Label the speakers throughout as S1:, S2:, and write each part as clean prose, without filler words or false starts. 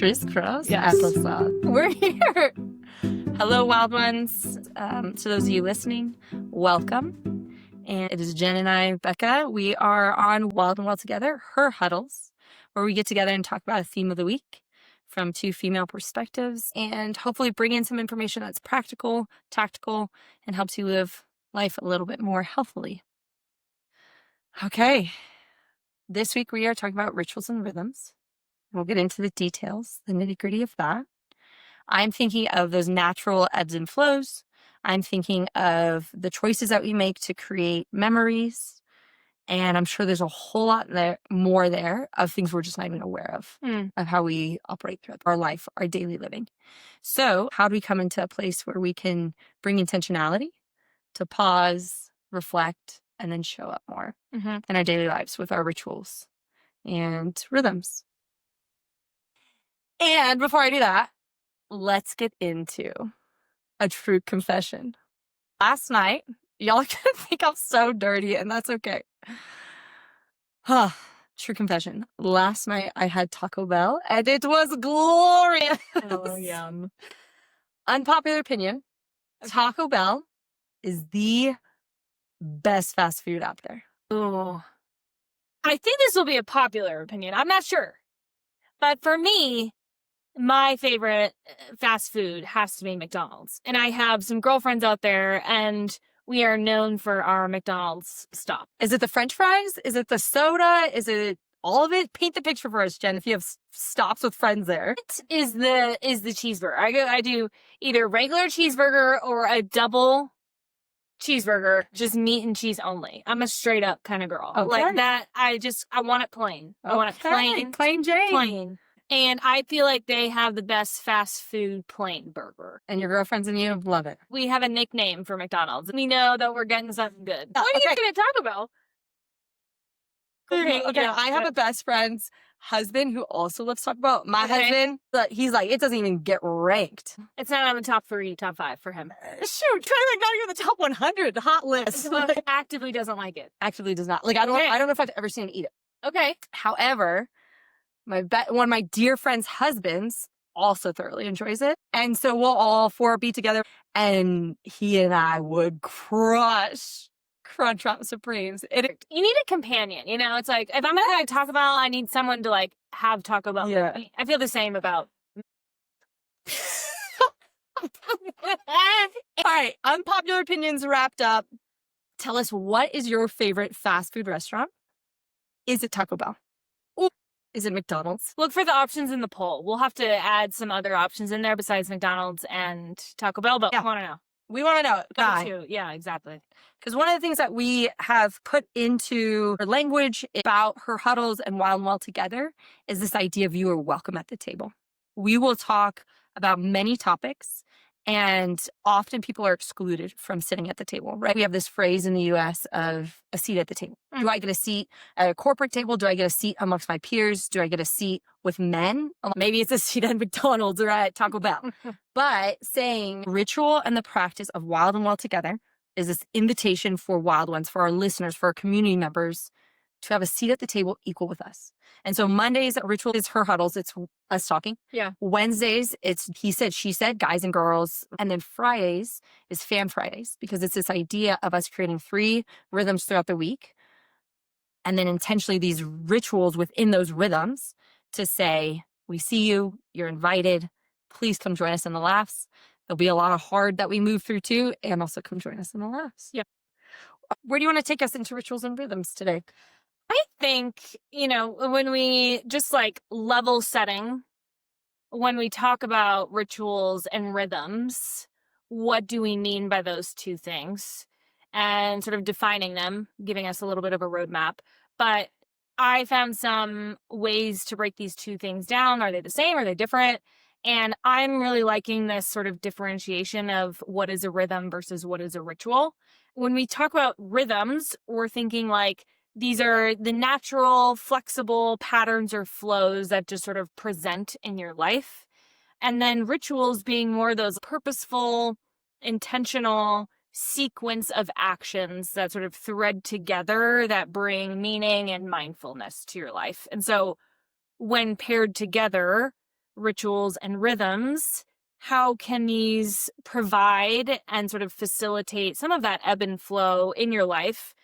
S1: crisscross
S2: Yes.
S1: applesauce. We're here. Hello, wild ones. To those of you listening, welcome. And it is Jen and I, Becca. We are on Wild and Well Together, Her Huddles, where we get together and talk about a theme of the week from two female perspectives and hopefully bring in some information that's practical, tactical, and helps you live life a little bit more healthily. Okay. This week we are talking about rituals and rhythms. We'll get into the details, the nitty-gritty of that. I'm thinking of those natural ebbs and flows. I'm thinking of the choices that we make to create memories. And I'm sure there's a whole lot more there of things we're just not even aware of how we operate throughout our life, our daily living. So how do we come into a place where we can bring intentionality to pause, reflect, and then show up more in our daily lives with our rituals and rhythms? And before I do that, let's get into a true confession. Last night, y'all are gonna think I'm so dirty, and that's okay. True confession. Last night I had Taco Bell, and it was glorious.
S2: Oh, yum.
S1: Unpopular opinion, Taco Bell is the best fast food out there.
S2: Ooh. I think this will be a popular opinion. I'm not sure. But for me, my favorite fast food has to be McDonald's. And I have some girlfriends out there, and we are known for our McDonald's stop.
S1: Is it the French fries? Is it the soda? Is it all of it? Paint the picture for us, Jen, if you have stops with friends there.
S2: It is the cheeseburger. I do either regular cheeseburger or a double cheeseburger, just meat and cheese only. I'm a straight up kind of girl.
S1: Okay.
S2: Like that, I want it plain. I want it plain.
S1: Plain Jane.
S2: Plain. And I feel like they have the best fast food plain burger.
S1: And your girlfriends and you love it.
S2: We have a nickname for McDonald's. We know that we're getting something good. What are you going to talk about?
S1: Okay. I have a best friend's husband who also loves Taco Bell. My husband, he's like, it doesn't even get ranked.
S2: It's not on the top 3, top 5 for him.
S1: Shoot, like not even the top 100 hot list.
S2: Actively doesn't like it.
S1: Actively does not. Like I don't know if I've ever seen him eat it.
S2: Okay.
S1: However, one of my dear friend's husbands also thoroughly enjoys it. And so we'll all four be together and he and I would crunch Crunchwrap Supremes.
S2: You need a companion, you know? It's like, if I'm going to Taco Bell, I need someone to like have Taco Bell.
S1: Yeah.
S2: I feel the same about...
S1: All right, unpopular opinions wrapped up. Tell us, what is your favorite fast food restaurant? Is it Taco Bell? Or is it McDonald's?
S2: Look for the options in the poll. We'll have to add some other options in there besides McDonald's and Taco Bell, but we want to know.
S1: We want to know.
S2: Why? Yeah, exactly.
S1: Because one of the things that we have put into our language about Her Huddles and Wild and Well Together is this idea of you are welcome at the table. We will talk about many topics, and often people are excluded from sitting at the table, right? We have this phrase in the U.S. of a seat at the table. Do I get a seat at a corporate table? Do I get a seat amongst my peers? Do I get a seat with men? Maybe it's a seat at McDonald's or at Taco Bell. But saying ritual and the practice of Wild and Well Together is this invitation for wild ones, for our listeners, for our community members to have a seat at the table equal with us. And so Mondays, ritual is Her Huddles. It's us talking.
S2: Yeah.
S1: Wednesdays, it's he said, she said, guys and girls. And then Fridays is Fan Fridays, because it's this idea of us creating 3 rhythms throughout the week. And then intentionally these rituals within those rhythms to say, we see you, you're invited. Please come join us in the laughs. There'll be a lot of hard that we move through too. And also come join us in the laughs.
S2: Yeah.
S1: Where do you want to take us into rituals and rhythms today?
S2: I think, when we just like level setting, when we talk about rituals and rhythms, what do we mean by those two things? And sort of defining them, giving us a little bit of a roadmap. But I found some ways to break these two things down. Are they the same? Are they different? And I'm really liking this sort of differentiation of what is a rhythm versus what is a ritual. When we talk about rhythms, we're thinking like, these are the natural, flexible patterns or flows that just sort of present in your life. And then rituals being more those purposeful, intentional sequence of actions that sort of thread together that bring meaning and mindfulness to your life. And so when paired together, rituals and rhythms, how can these provide and sort of facilitate some of that ebb and flow in your life?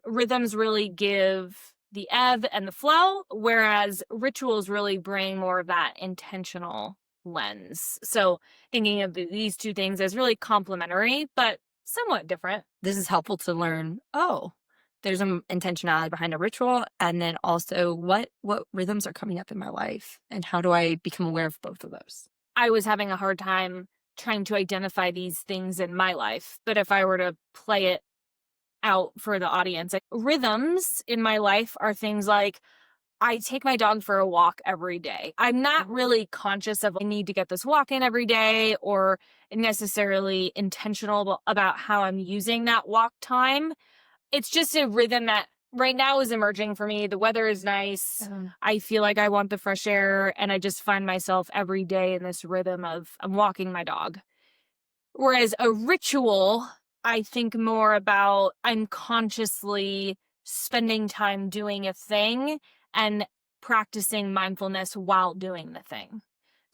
S2: Rhythms really give the ebb and the flow, whereas rituals really bring more of that intentional lens. So thinking of these two things as really complementary, but somewhat different.
S1: This is helpful to learn, oh, there's an intentionality behind a ritual, and then also what rhythms are coming up in my life, and how do I become aware of both of those?
S2: I was having a hard time trying to identify these things in my life, but if I were to play it out for the audience, like, rhythms in my life are things like I take my dog for a walk every day. I'm not really conscious of I need to get this walk in every day or necessarily intentional about how I'm using that walk time. It's just a rhythm that right now is emerging for me. The weather is nice. I feel like I want the fresh air, and I just find myself every day in this rhythm of I'm walking my dog. Whereas a ritual, I think more about I'm consciously spending time doing a thing and practicing mindfulness while doing the thing.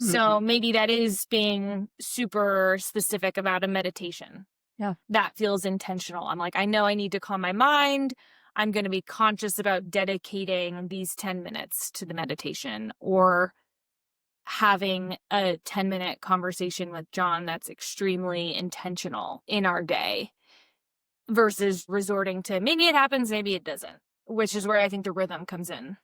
S2: So maybe that is being super specific about a meditation.
S1: Yeah.
S2: That feels intentional. I'm like, I know I need to calm my mind. I'm going to be conscious about dedicating these 10 minutes to the meditation, or having a 10-minute conversation with John that's extremely intentional in our day versus resorting to maybe it happens, maybe it doesn't, which is where I think the rhythm comes in.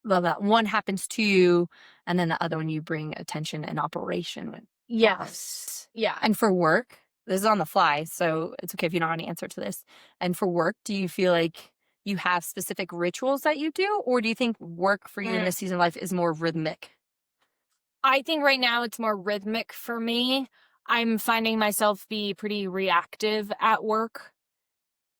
S1: Well, that one happens to you, and then the other one you bring attention and operation with.
S2: Yes. Yeah.
S1: And for work, this is on the fly, so it's okay if you don't have any answer to this. And for work, do you feel like you have specific rituals that you do, or do you think work for you in this season of life is more rhythmic?
S2: I think right now it's more rhythmic for me. I'm finding myself be pretty reactive at work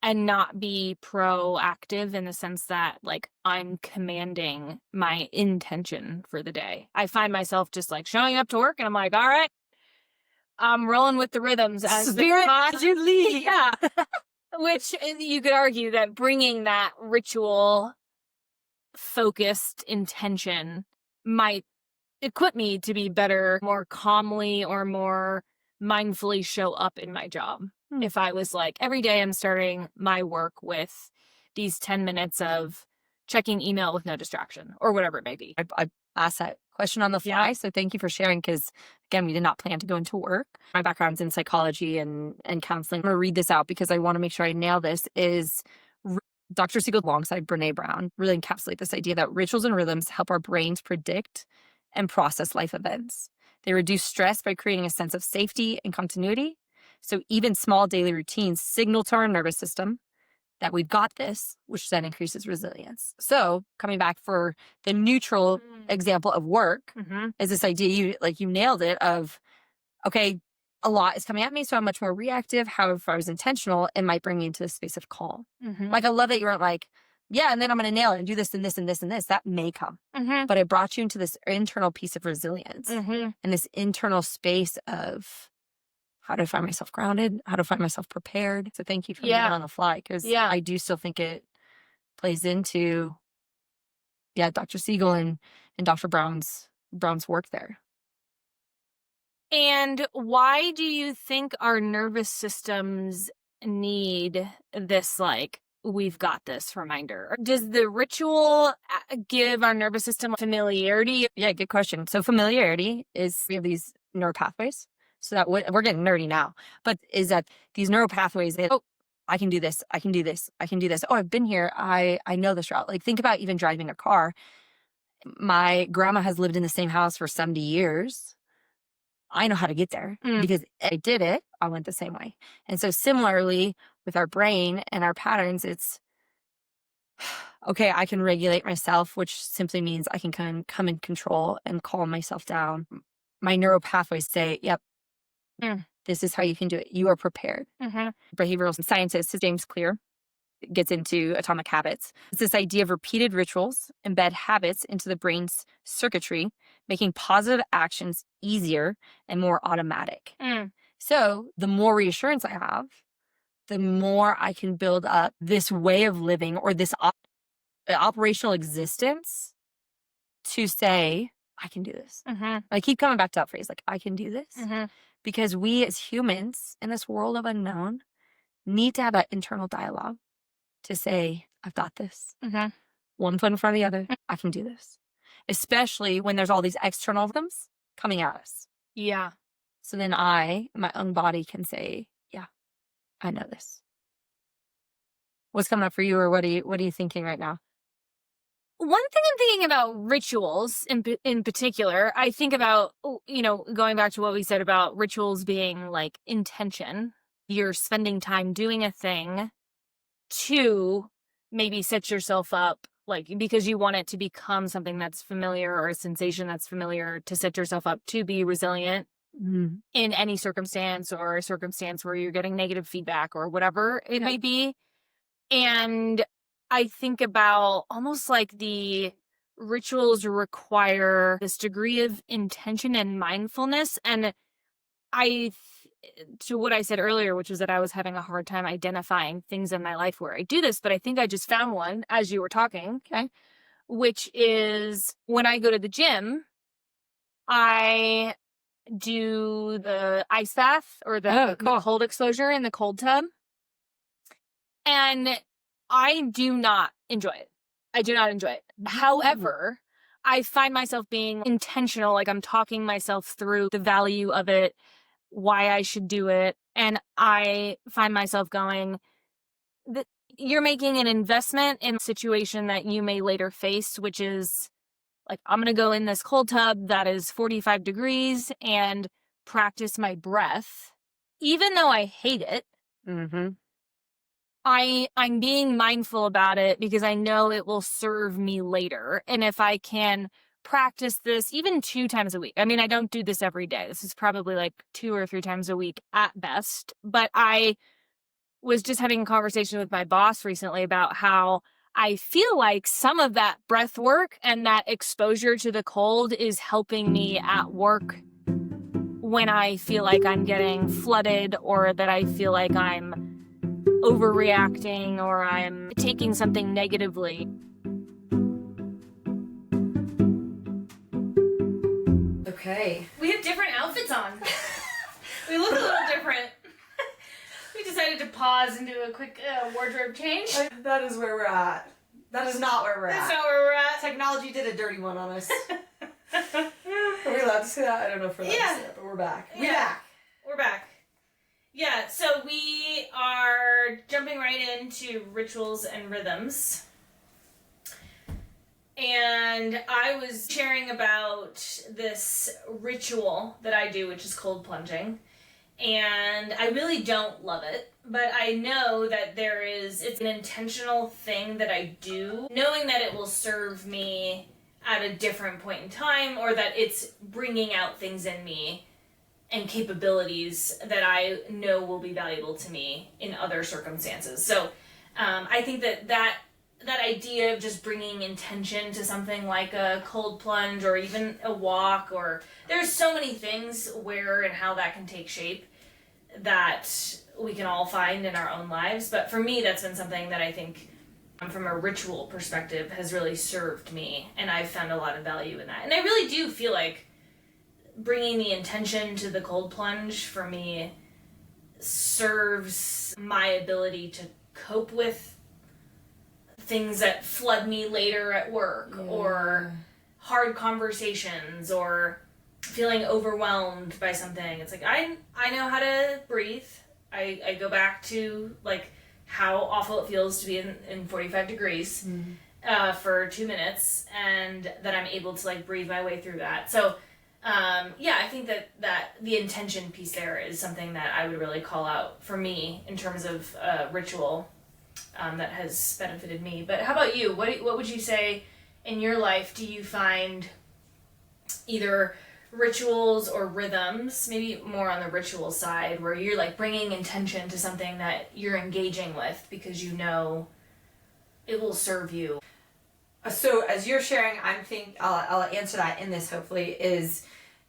S2: and not be proactive in the sense that, like, I'm commanding my intention for the day. I find myself just like showing up to work and I'm like, all right, I'm rolling with the rhythms as
S1: Spirit you lead.
S2: Yeah. Which you could argue that bringing that ritual focused intention might equip me to be better, more calmly or more mindfully show up in my job. If I was like, every day I'm starting my work with these 10 minutes of checking email with no distraction or whatever it may be.
S1: I asked that question on the fly, so thank you for sharing, because, again, we did not plan to go into work. My background's in psychology and counseling. I'm going to read this out because I want to make sure I nail this. Dr. Siegel, alongside Brene Brown, really encapsulate this idea that rituals and rhythms help our brains predict and process life events. They reduce stress by creating a sense of safety and continuity. So even small daily routines signal to our nervous system that we've got this, which then increases resilience. So coming back for the neutral example of work, is this idea, you nailed it, of, okay, a lot is coming at me, so I'm much more reactive. However, if I was intentional, it might bring me into a space of calm. Like, I love that you weren't like, yeah, and then I'm going to nail it and do this and this and this and this. That may come. But it brought you into this internal piece of resilience and this internal space of, how do I find myself grounded? How do I find myself prepared? So thank you for being on the fly, because I do still think it plays into, Dr. Siegel and Dr. Brown's work there.
S2: And why do you think our nervous systems need this, like, we've got this reminder? Does the ritual give our nervous system familiarity?
S1: Yeah, good question. So familiarity is, we have these neural pathways. So that we're getting nerdy now, but is that these neural pathways, I can do this, I can do this, I can do this. Oh, I've been here. I know this route. Like, think about even driving a car. My grandma has lived in the same house for 70 years. I know how to get there because I did it. I went the same way. And so similarly with our brain and our patterns, it's, okay, I can regulate myself, which simply means I can come in control and calm myself down. My neural pathways say, yep, this is how you can do it. You are prepared. Behavioral scientist James Clear gets into atomic habits. It's this idea of repeated rituals embed habits into the brain's circuitry, making positive actions easier and more automatic. So the more reassurance I have, the more I can build up this way of living, or this operational existence, to say, I can do this.
S2: Mm-hmm.
S1: I keep coming back to that phrase, like, I can do this.
S2: Mm-hmm.
S1: Because we as humans in this world of unknown need to have that internal dialogue to say, I've got this.
S2: Mm-hmm.
S1: One foot in front of the other. I can do this. Especially when there's all these external rhythms coming at us.
S2: Yeah.
S1: So then I, my own body, can say, yeah, I know this. What's coming up for you, or what are you thinking right now?
S2: One thing I'm thinking about rituals in particular, I think about, going back to what we said about rituals being like intention. You're spending time doing a thing to maybe set yourself up, like, because you want it to become something that's familiar or a sensation that's familiar, to set yourself up to be resilient
S1: Mm.
S2: in any circumstance, or a circumstance where you're getting negative feedback or whatever it may be. And I think about almost like the rituals require this degree of intention and mindfulness. And to what I said earlier, which was that I was having a hard time identifying things in my life where I do this, but I think I just found one as you were talking, okay, which is when I go to the gym, I do the ice bath, or the cold exposure in the cold tub. And I do not enjoy it. I do not enjoy it. However, I find myself being intentional, like I'm talking myself through the value of it, why I should do it. And I find myself going, you're making an investment in a situation that you may later face, which is like, I'm going to go in this cold tub that is 45 degrees and practice my breath. Even though I hate it,
S1: Mm-hmm.
S2: I'm being mindful about it because I know it will serve me later. And if I can practice this even 2 times a week, I mean, I don't do this every day. This is probably like 2 or 3 times a week at best. But I was just having a conversation with my boss recently about how I feel like some of that breath work and that exposure to the cold is helping me at work when I feel like I'm getting flooded, or that I feel like I'm overreacting, or I'm taking something negatively.
S1: Okay.
S2: We have different outfits on. We look a little different. We decided to pause and do a quick wardrobe change.
S1: That is where we're at. That is not where we're
S2: That's
S1: at.
S2: not where we're at.
S1: Technology did a dirty one on us. Are we allowed to say that? I don't know if we're allowed to say that, but we're back. We're back.
S2: We're back. Yeah, so we are jumping right into rituals and rhythms. And I was sharing about this ritual that I do, which is cold plunging. And I really don't love it, but I know that it's an intentional thing that I do, knowing that it will serve me at a different point in time, or that it's bringing out things in me and capabilities that I know will be valuable to me in other circumstances. So I think that idea of just bringing intention to something like a cold plunge, or even a walk, or there's so many things where and how that can take shape that we can all find in our own lives. But for me, that's been something that I think from a ritual perspective has really served me, and I've found a lot of value in that. And I really do feel like bringing the intention to the cold plunge for me serves my ability to cope with things that flood me later at work, or hard conversations, or feeling overwhelmed by something. It's like I know how to breathe. I go back to like how awful it feels to be in 45 degrees for 2 minutes, and that I'm able to like breathe my way through that. So I think that the intention piece there is something that I would really call out for me in terms of ritual that has benefited me. But how about you? What would you say in your life do you find either rituals or rhythms, maybe more on the ritual side, where you're like bringing intention to something that you're engaging with because you know it will serve you?
S1: So as you're sharing, I'll answer that in this, hopefully, is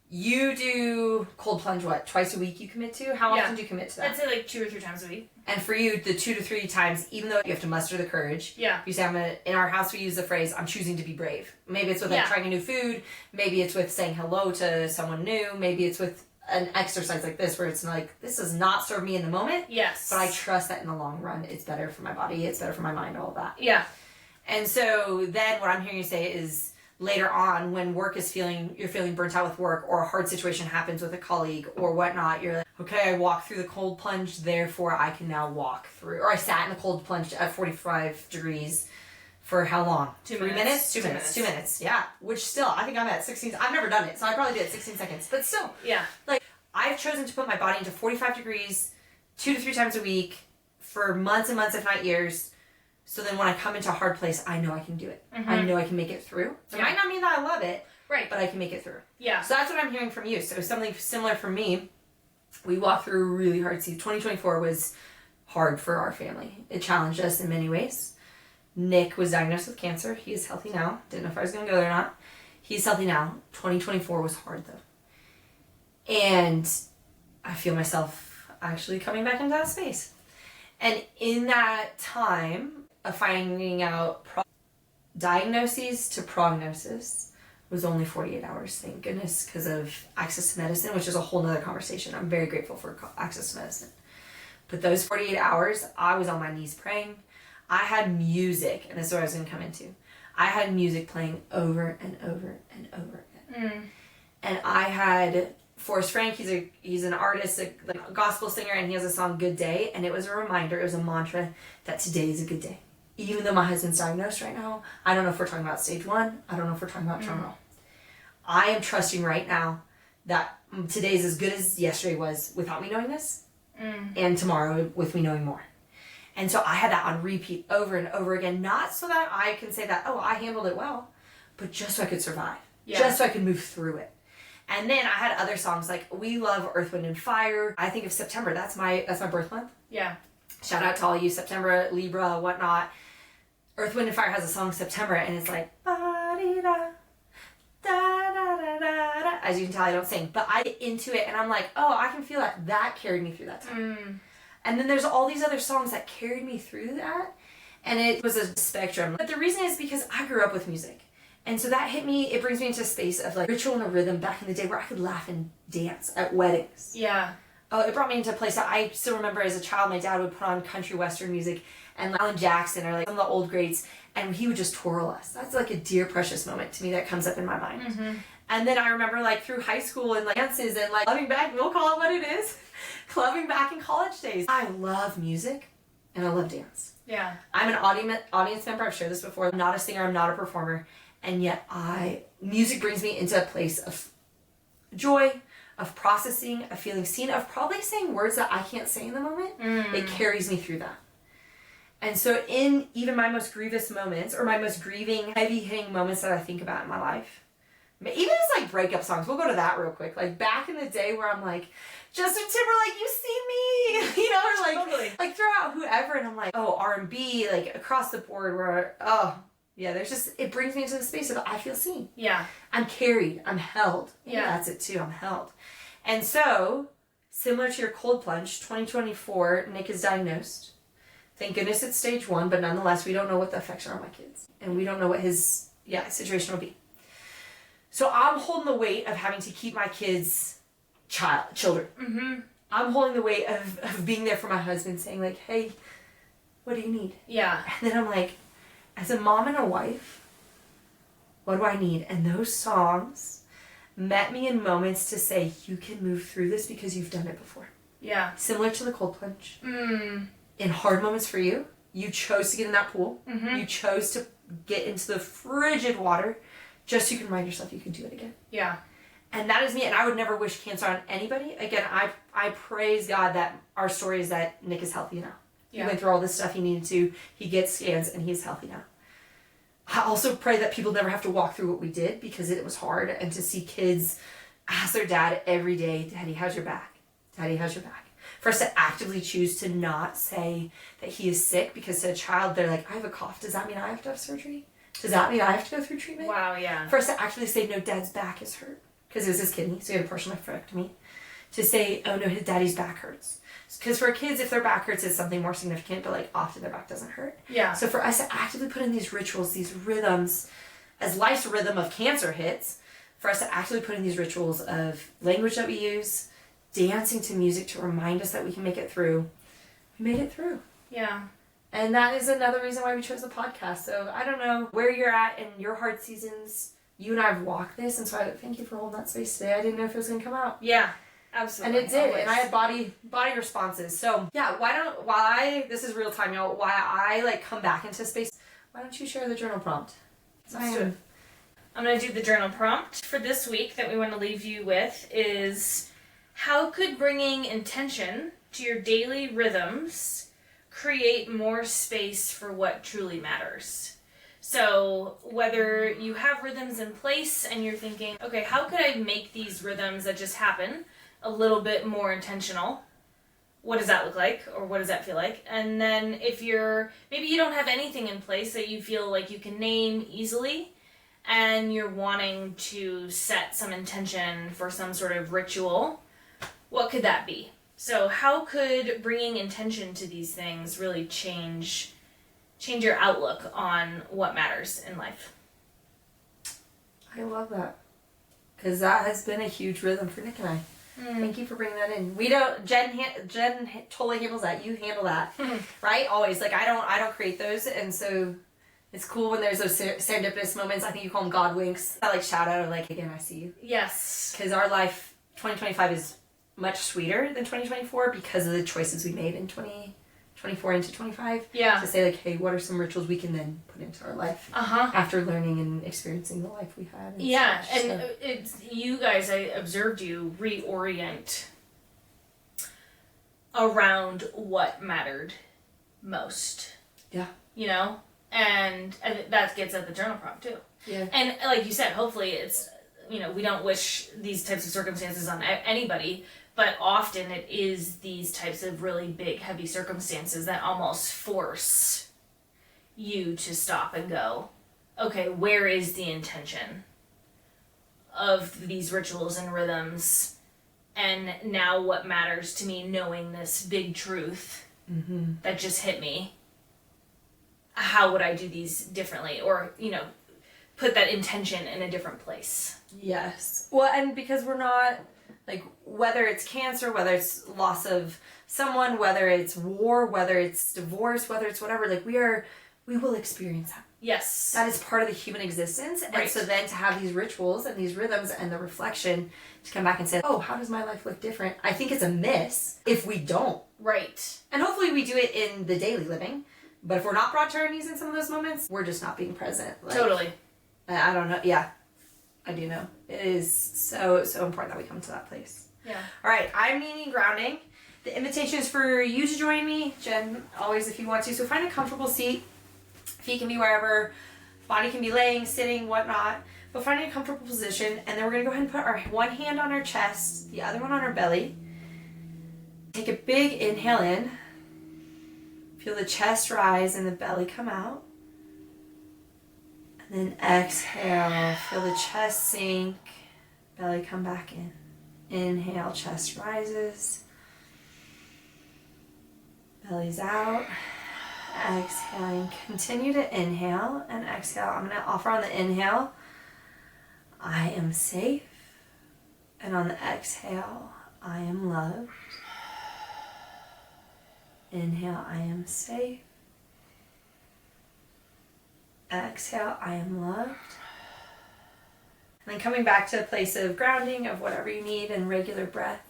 S3: You do cold plunge, what, twice a week you commit to? How often do you commit to that?
S2: I'd say like 2 or 3 times a week.
S3: And for you, the 2 to 3 times, even though you have to muster the courage, you say, in our house we use the phrase, I'm choosing to be brave. Maybe it's with like trying a new food, maybe it's with saying hello to someone new, maybe it's with an exercise like this where it's like, this does not serve me in the moment.
S2: Yes.
S3: But I trust that in the long run, it's better for my body, it's better for my mind, all of that.
S2: Yeah.
S3: And so then what I'm hearing you say is later on when you're feeling burnt out with work or a hard situation happens with a colleague or whatnot, you're like, okay, I walked through the cold plunge, therefore I can now walk through. Or I sat in the cold plunge at 45 degrees for how long?
S2: 2
S3: 3 minutes? 2 minutes. 2 minutes. Yeah. Which still, I think I'm at 16. I've never done it, so I probably did it 16 seconds. But still.
S2: Yeah.
S3: Like, I've chosen to put my body into 45 degrees 2 to 3 times a week for months and months, if not years. So then when I come into a hard place, I know I can do it. I know I can make it through. It might not mean that I love it,
S2: right?
S3: But I can make it through.
S2: Yeah.
S3: So that's what I'm hearing from you. So something similar for me, we walked through a really hard season. 2024 was hard for our family. It challenged us in many ways. Nick was diagnosed with cancer. He is healthy now. Didn't know if I was going to go there or not. He's healthy now. 2024 was hard though. And I feel myself actually coming back into that space. And in that time of finding out diagnoses to prognosis was only 48 hours, thank goodness, because of access to medicine, which is a whole nother conversation. I'm very grateful for access to medicine. But those 48 hours, I was on my knees praying. I had music, and this is what I was going to come into. I had music playing over and over and over again. And I had Forrest Frank, he's an artist, a gospel singer, and he has a song, Good Day, and it was a reminder, it was a mantra that today is a good day. Even though my husband's diagnosed right now, I don't know if we're talking about stage 1, I don't know if we're talking about terminal. I am trusting right now that today's as good as yesterday was without me knowing this, and tomorrow with me knowing more. And so I had that on repeat over and over again, not so that I can say that, oh, I handled it well, but just so I could survive, just so I could move through it. And then I had other songs like we love Earth, Wind, and Fire. I think of September. That's my birth month. Yeah. Shout out to all you September, Libra, whatnot. Earth, Wind, and Fire has a song September, and it's like ba-dee-da, da-da-da-da-da. As you can tell, I don't sing, but I get into it, and I'm like, oh, I can feel that. That carried me through that time. And then there's all these other songs that carried me through that, and it was a spectrum. But the reason is because I grew up with music. And so that hit me, it brings me into a space of like ritual and a rhythm back in the day where I could laugh and dance at weddings. Yeah. Oh, it brought me into a place that I still remember as a child, my dad would put on country western music and Alan Jackson or like some of the old greats, and he would just twirl us. That's like a dear, precious moment to me that comes up in my mind. And then I remember like through high school and like dances and like clubbing back, we'll call it what it is, clubbing back in college days. I love music and I love dance. Yeah. I'm an audience member, I've shared this before. I'm not a singer, I'm not a performer. And yet music brings me into a place of joy, of processing, of feeling seen, of probably saying words that I can't say in the moment. It carries me through that. And so in even my most grievous moments, or my most grieving, heavy-hitting moments that I think about in my life, even as like breakup songs, we'll go to that real quick. Like back in the day where I'm like, Justin Timberlake, you see me, you know, or like, totally. Like throw out whoever, and I'm like, oh, R&B, like across the board where, oh, yeah, there's just, it brings me into the space of I feel seen. Yeah. I'm carried. I'm held. Yeah. That's it too. I'm held. And so, similar to your cold plunge, 2024, Nick is diagnosed. Thank goodness it's stage 1, but nonetheless, we don't know what the effects are on my kids. And we don't know what his, situation will be. So I'm holding the weight of having to keep my kids children. I'm holding the weight of being there for my husband, saying like, hey, what do you need? Yeah. And then I'm like, as a mom and a wife, what do I need? And those songs met me in moments to say, you can move through this because you've done it before. Yeah. Similar to the cold plunge. In hard moments for you, you chose to get in that pool. You chose to get into the frigid water just so you can remind yourself you can do it again. Yeah. And that is me, and I would never wish cancer on anybody. Again, I praise God that our story is that Nick is healthy now. He went through all this stuff he needed to. He gets scans, and he's healthy now. I also pray that people never have to walk through what we did because it was hard, and to see kids ask their dad every day, Daddy, how's your back? Daddy, how's your back? For us to actively choose to not say that he is sick, because to a child, they're like, I have a cough. Does that mean I have to have surgery? Does that mean I have to go through treatment? Wow, yeah. For us to actually say, no, Dad's back is hurt. because it was his kidney, so he had a partial nephrectomy, to say, oh no, his daddy's back hurts. Because for kids, if their back hurts, it's something more significant, but like often their back doesn't hurt.
S2: Yeah.
S3: So for us to actively put in these rituals, these rhythms, as life's rhythm of cancer hits, for us to actively put in these rituals of language that we use, dancing to music to remind us that we can make it through, we made it through.
S2: Yeah.
S3: And that is another reason why we chose the podcast. So I don't know where you're at in your hard seasons. You and I have walked this, and so I thank you for holding that space today. I didn't know if it was going to come out.
S2: Yeah, absolutely.
S3: And it did,
S2: Always.
S3: and I had body responses. So yeah, this is real time, y'all, why I like come back into space, why don't you share the journal prompt?
S2: Let's do it. I'm going to do the journal prompt for this week that we want to leave you with is, how could bringing intention to your daily rhythms create more space for what truly matters? So whether you have rhythms in place and you're thinking, okay, how could I make these rhythms that just happen a little bit more intentional? What does that look like, or what does that feel like? And then if maybe you don't have anything in place that you feel like you can name easily, and you're wanting to set some intention for some sort of ritual, what could that be? So how could bringing intention to these things really change your outlook on what matters in life?
S3: I love that. Because that has been a huge rhythm for Nick and I. Thank you for bringing that in. We don't, Jen totally handles that. You handle that, right? Always. Like I don't create those, and so it's cool when there's those serendipitous moments. I think you call them God winks. I like shout out, like, again, I see you.
S2: Yes.
S3: Because our life, 2025 is much sweeter than 2024 because of the choices we made in 2024 into 25.
S2: Yeah.
S3: To say like, hey, what are some rituals we can then put into our life after learning and experiencing the life we had.
S2: Yeah,
S3: such,
S2: and
S3: so.
S2: it's you guys, I observed you reorient around what mattered most.
S3: Yeah.
S2: You know? And that gets at the journal prompt too.
S3: Yeah.
S2: And like you said, hopefully it's, we don't wish these types of circumstances on anybody, but often it is these types of really big, heavy circumstances that almost force you to stop and go, okay, where is the intention of these rituals and rhythms? And now what matters to me, knowing this big truth that just hit me? How would I do these differently? Or, put that intention in a different place.
S3: Yes. Well, and because we're not, like, whether it's cancer, whether it's loss of someone, whether it's war, whether it's divorce, whether it's whatever, like, we will experience that.
S2: Yes.
S3: That is part of the human existence. And
S2: Right.
S3: so then to have these rituals and these rhythms and the reflection to come back and say, oh, how does my life look different? I think it's a miss if we don't.
S2: Right.
S3: And hopefully we do it in the daily living. But if we're not brought to our knees in some of those moments, we're just not being present. Like,
S2: Totally.
S3: I don't know. Yeah, I do know. It is so important that we come to that place.
S2: Yeah.
S3: All right, I'm needing grounding. The invitation is for you to join me, Jen, always if you want to. So find a comfortable seat. Feet can be wherever. Body can be laying, sitting, whatnot. But find a comfortable position. And then we're going to go ahead and put our one hand on our chest, the other one on our belly. Take a big inhale in. Feel the chest rise and the belly come out. And then exhale, feel the chest sink, belly come back in. Inhale, chest rises. Belly's out. Exhaling, continue to inhale and exhale. I'm going to offer on the inhale, I am safe. And on the exhale, I am loved. Inhale, I am safe. Exhale, I am loved. And then coming back to a place of grounding, of whatever you need, and regular breath.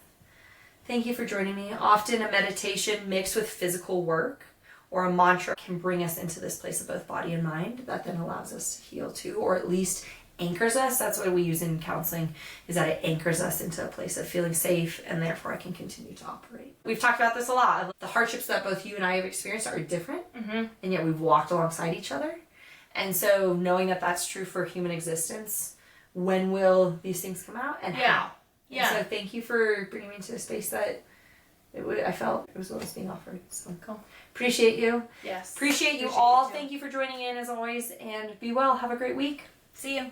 S3: Thank you for joining me. Often a meditation mixed with physical work or a mantra can bring us into this place of both body and mind that then allows us to heal too, or at least anchors us. That's what we use in counseling, is that it anchors us into a place of feeling safe, and therefore I can continue to operate. We've talked about this a lot. The hardships that both you and I have experienced are different, and yet we've walked alongside each other. And so knowing that that's true for human existence, when will these things come out and how?
S2: Yeah.
S3: And so thank you for bringing me into a space that I felt it was what was being offered. So
S2: Cool.
S3: Appreciate you.
S2: Yes.
S3: Appreciate you
S2: Appreciate
S3: all.
S2: you too.
S3: Thank you for joining in as always, and be well. Have a great week.
S2: See you.